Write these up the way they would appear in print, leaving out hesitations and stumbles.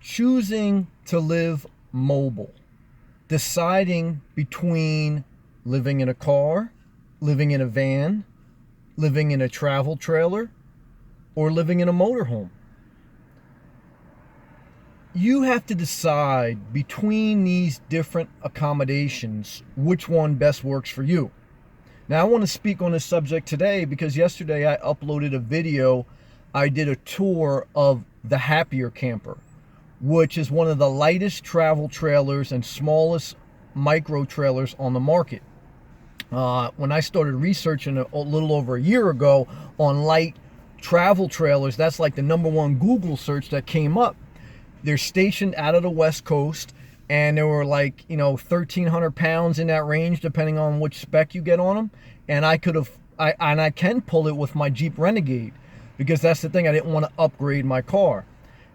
choosing to live mobile, deciding between living in a car, living in a van, living in a travel trailer, or living in a motorhome. You have to decide between these different accommodations which one best works for you. Now, I want to speak on this subject today because yesterday I uploaded a video. I did a tour of the Happier Camper, which is one of the lightest travel trailers and smallest micro trailers on the market. When I started researching a little over a year ago on light travel trailers, that's like the #1 Google search that came up. They're stationed out of the West Coast, and they were like, 1,300 pounds in that range, depending on which spec you get on them. And I can pull it with my Jeep Renegade, because that's the thing, I didn't want to upgrade my car.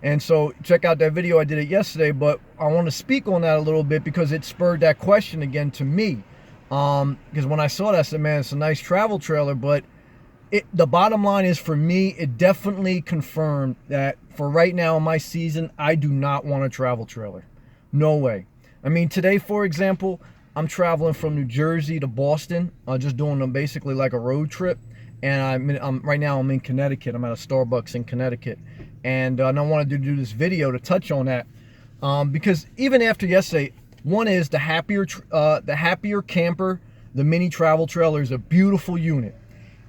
And so check out that video, I did it yesterday, but I want to speak on that a little bit because it spurred that question again to me. Because when I saw that, I said, man, it's a nice travel trailer, but the bottom line is, for me, it definitely confirmed that for right now in my season, I do not want a travel trailer. No way. I mean, today, for example, I'm traveling from New Jersey to Boston, just doing basically like a road trip. And right now I'm in Connecticut. I'm at a Starbucks in Connecticut. And I wanted to do this video to touch on that. Because even after yesterday, one is the Happier Camper, the mini travel trailer, is a beautiful unit.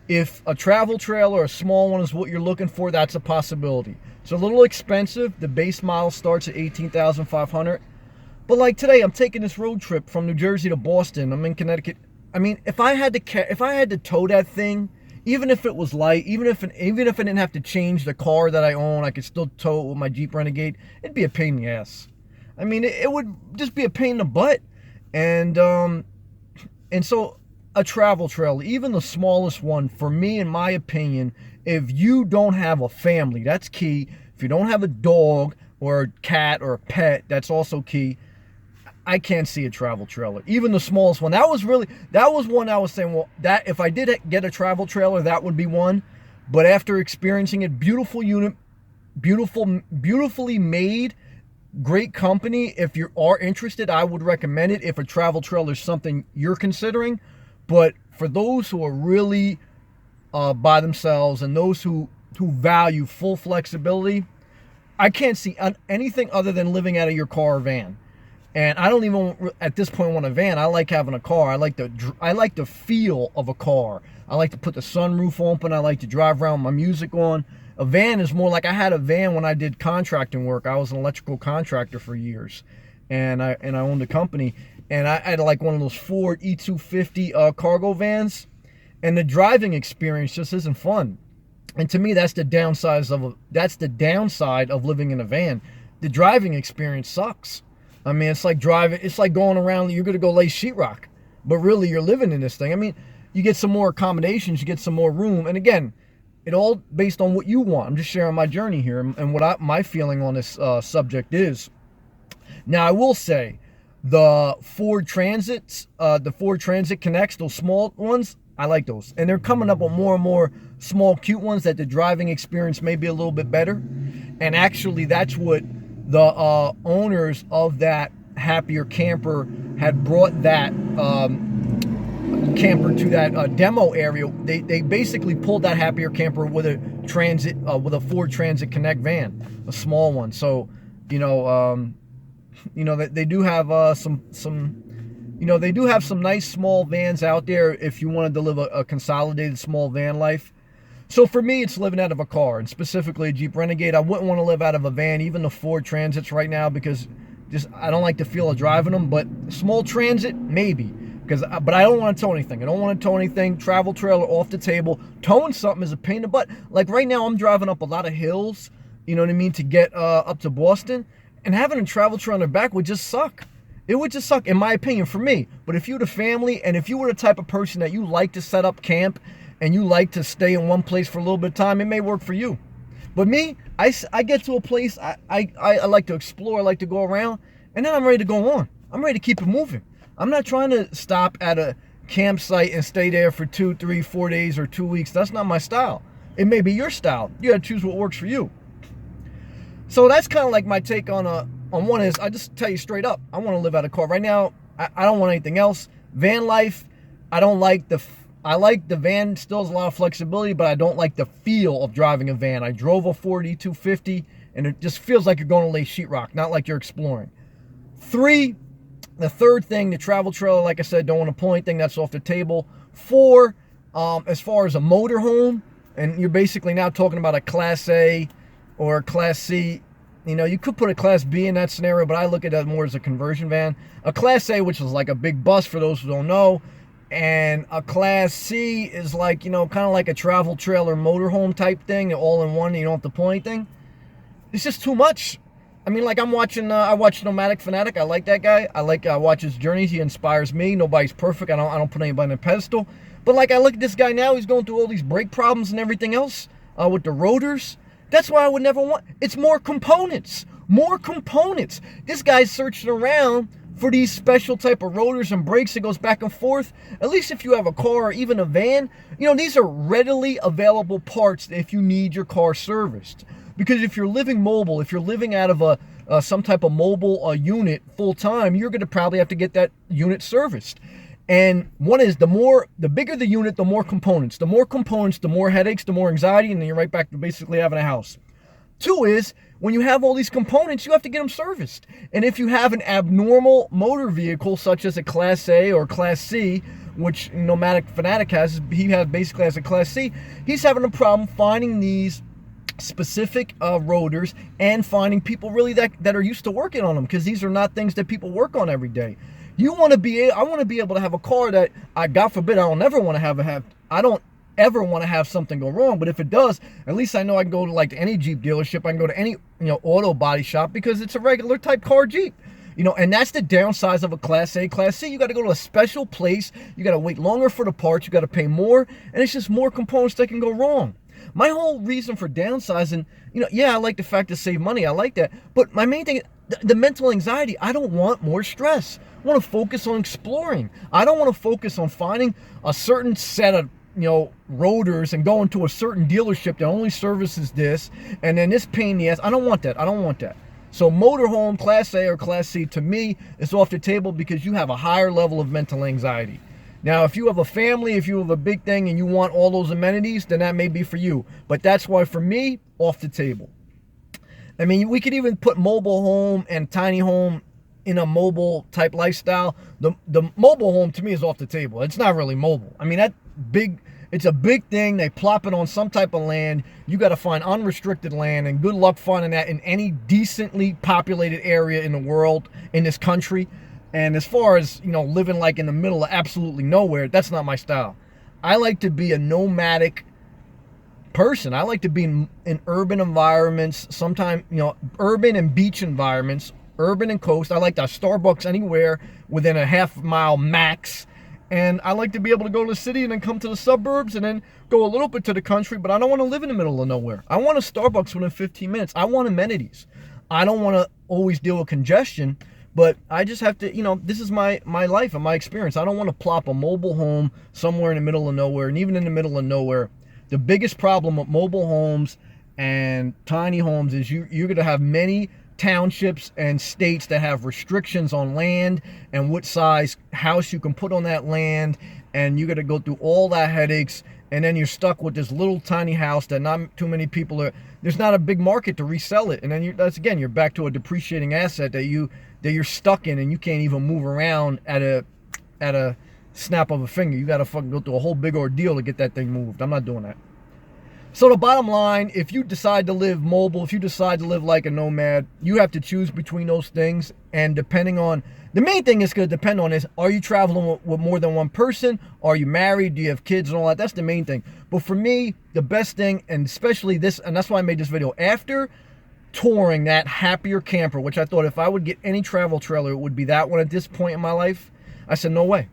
If a travel trailer, a small one, is what you're looking for, that's a possibility. It's a little expensive. The base model starts at $18,500. But like today, I'm taking this road trip from New Jersey to Boston. I'm in Connecticut. I mean, if I had to tow that thing, even if it was light, even if I didn't have to change the car that I own, I could still tow it with my Jeep Renegade. It'd be a pain in the ass. I mean, it would just be a pain in the butt. And so a travel trailer, even the smallest one, for me, in my opinion, if you don't have a family, that's key. If you don't have a dog or a cat or a pet, that's also key. I can't see a travel trailer, even the smallest one. That was one I was saying, well, that if I did get a travel trailer, that would be one. But after experiencing it, beautiful unit, beautifully made, great company. If you are interested, I would recommend it if a travel trailer is something you're considering. But for those who are really by themselves and those who value full flexibility, I can't see anything other than living out of your car or van. And I don't even, at this point, want a van. I like having a car. I like the feel of a car. I like to put the sunroof open. I like to drive around with my music on. A van is more like, I had a van when I did contracting work. I was an electrical contractor for years, and I owned a company. And I had like one of those Ford E250 cargo vans, and the driving experience just isn't fun. And to me, that's the downside of living in a van. The driving experience sucks. I mean, it's like going around, you're going to go lay sheetrock, but really you're living in this thing. I mean, you get some more accommodations, you get some more room. And again, it all based on what you want. I'm just sharing my journey here and what my feeling on this subject is. Now, I will say, the Ford Transits, the Ford Transit Connects, those small ones, I like those. And they're coming up with more and more small, cute ones that the driving experience may be a little bit better. And actually, that's what the owners of that Happier Camper had brought that camper to that demo area. They basically pulled that Happier Camper with a Ford Transit Connect van, a small one. So, they do have they do have some nice small vans out there if you wanted to live a consolidated small van life. So for me, it's living out of a car, and specifically a Jeep Renegade. I wouldn't want to live out of a van, even the Ford Transits right now, because I don't like the feel of driving them. But small Transit, maybe, but I don't want to tow anything. I don't want to tow anything. Travel trailer off the table. Towing something is a pain in the butt. Like right now, I'm driving up a lot of hills, you know what I mean, to get up to Boston. And having a travel trailer on the back would just suck. It would just suck, in my opinion, for me. But if you had a family, and if you were the type of person that you like to set up camp, and you like to stay in one place for a little bit of time, it may work for you. But me, I get to a place, I like to explore, I like to go around, and then I'm ready to go on. I'm ready to keep it moving. I'm not trying to stop at a campsite and stay there for 2, 3, 4 days or 2 weeks. That's not my style. It may be your style. You gotta choose what works for you. So that's kind of like my take on one is, I just tell you straight up, I want to live out of car. Right now, I don't want anything else. Van life, I don't like I like the van, still has a lot of flexibility, but I don't like the feel of driving a van. I drove a Ford E250, and it just feels like you're going to lay sheetrock, not like you're exploring. The third thing, the travel trailer, like I said, don't want to pull anything, that's off the table. 4, as far as a motorhome, and you're basically now talking about a Class A or a Class C. You know, you could put a Class B in that scenario, but I look at that more as a conversion van. A Class A, which is like a big bus for those who don't know, and a Class C is like, you know, kind of like a travel trailer motorhome type thing, all in one, you don't have to pull anything. It's just too much. I mean, like I watch Nomadic Fanatic. I like that guy. I watch his journeys. He inspires me. Nobody's perfect. I don't put anybody on a pedestal. But like I look at this guy now, he's going through all these brake problems and everything else with the rotors. That's why I would never want. It's more components. More components. This guy's searching around for these special type of rotors and brakes that goes back and forth. At least if you have a car or even a van, you know, these are readily available parts if you need your car serviced. Because if you're living mobile, if you're living out of some type of mobile unit full time, you're going to probably have to get that unit serviced. And one is the bigger the unit, the more components. The more components, the more headaches, the more anxiety, and then you're right back to basically having a house. 2 is, when you have all these components, you have to get them serviced. And if you have an abnormal motor vehicle, such as a Class A or Class C, which Nomadic Fanatic has, basically has a Class C, he's having a problem finding these specific rotors and finding people really that are used to working on them, because these are not things that people work on every day. I want to be able to have a car that God forbid, I don't ever want to have something go wrong, but if it does, at least I know I can go to like any Jeep dealership, I can go to any, you know, auto body shop, because it's a regular type car Jeep. You know, and that's the downside of a Class A, Class C. You got to go to a special place, you got to wait longer for the parts, you got to pay more, and it's just more components that can go wrong. My whole reason for downsizing, you know, yeah, I like the fact to save money. I like that. But my main thing, the mental anxiety, I don't want more stress. I want to focus on exploring. I don't want to focus on finding a certain set of, you know, rotors and going to a certain dealership that only services this, and then this pain in the ass. I don't want that. So motorhome, Class A or Class C, to me, is off the table, because you have a higher level of mental anxiety. Now, if you have a family, if you have a big thing and you want all those amenities, then that may be for you. But that's why, for me, off the table. I mean, we could even put mobile home and tiny home in a mobile type lifestyle. The mobile home, to me, is off the table. It's not really mobile. I mean, it's a big thing. They plop it on some type of land. You got to find unrestricted land, and good luck finding that in any decently populated area in the world, in this country. And as far as, you know, living like in the middle of absolutely nowhere, that's not my style. I like to be a nomadic person. I like to be in urban environments, sometimes, you know, urban and beach environments, urban and coast. I like to have Starbucks anywhere within a half-mile max. And I like to be able to go to the city and then come to the suburbs and then go a little bit to the country, but I don't want to live in the middle of nowhere. I want a Starbucks within 15 minutes. I want amenities. I don't want to always deal with congestion. But I just have to, you know, this is my life and my experience. I don't want to plop a mobile home somewhere in the middle of nowhere. And even in the middle of nowhere, the biggest problem with mobile homes and tiny homes is you're going to have many townships and states that have restrictions on land and what size house you can put on that land. And you got to go through all that headaches. And then you're stuck with this little tiny house that not too many people are. There's not a big market to resell it. And then you're back to a depreciating asset that you're stuck in, and you can't even move around at a snap of a finger. You got to fucking go through a whole big ordeal to get that thing moved. I'm not doing that. So the bottom line, if you decide to live mobile, if you decide to live like a nomad, you have to choose between those things. And depending on, the main thing is going to depend on is, are you traveling with more than one person? Are you married? Do you have kids and all that? That's the main thing. But for me, the best thing, and especially this, and that's why I made this video, after touring that Happier Camper, which I thought if I would get any travel trailer, it would be that one at this point in my life, I said, no way.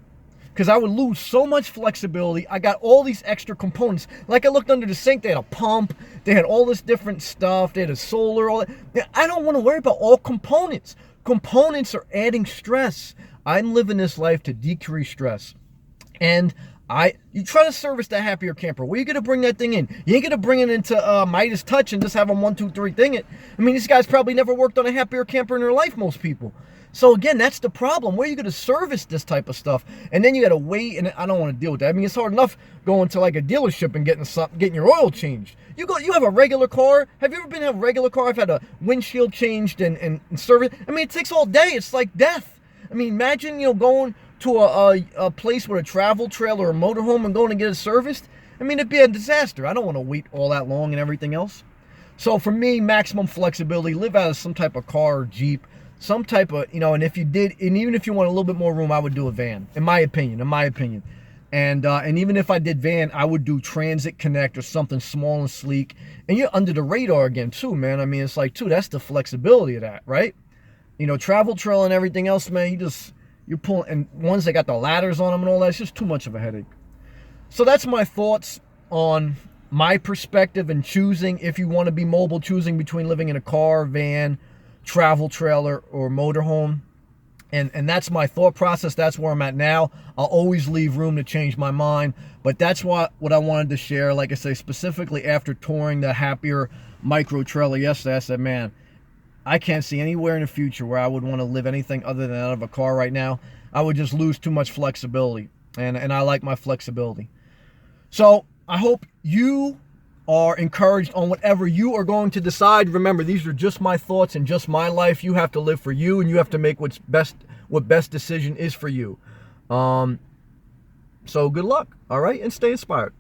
Because I would lose so much flexibility. I got all these extra components. Like I looked under the sink, they had a pump, they had all this different stuff, they had a solar, all that. I don't want to worry about all components. Components are adding stress. I'm living this life to decrease stress. And You try to service that happier camper. Where you gonna bring that thing in? You ain't gonna bring it into Midas Touch and just have them 1, 2, 3 thing it. I mean, these guys probably never worked on a happier camper in their life, most people. So again, that's the problem. Where are you gonna service this type of stuff? And then you gotta wait, and I don't want to deal with that. I mean, it's hard enough going to like a dealership and getting your oil changed. You have a regular car. Have you ever been in a regular car? I've had a windshield changed and service. I mean, it takes all day. It's like death. I mean, imagine going to a place with a travel trailer or a motorhome and going to get it serviced. I mean, it'd be a disaster. I don't want to wait all that long and everything else. So for me, maximum flexibility. Live out of some type of car or Jeep, some type of, and if you did, and even if you want a little bit more room, I would do a van, in my opinion. And even if I did van, I would do Transit Connect or something small and sleek. And you're under the radar again too, man. I mean, it's like, too, that's the flexibility of that, right? Travel trailer and everything else, man, you're pulling, and ones that got the ladders on them and all that, it's just too much of a headache. So that's my thoughts on my perspective and choosing, if you want to be mobile, choosing between living in a car, van, travel trailer, or motorhome. And that's my thought process. That's where I'm at now. I'll always leave room to change my mind, but that's what I wanted to share. Like I say, specifically after touring the happier micro trailer yesterday, I said, man, I can't see anywhere in the future where I would want to live anything other than out of a car right now. I would just lose too much flexibility, and I like my flexibility. So I hope you are encouraged on whatever you are going to decide. Remember, these are just my thoughts and just my life. You have to live for you, and you have to make what best decision is for you. So good luck, all right? And stay inspired.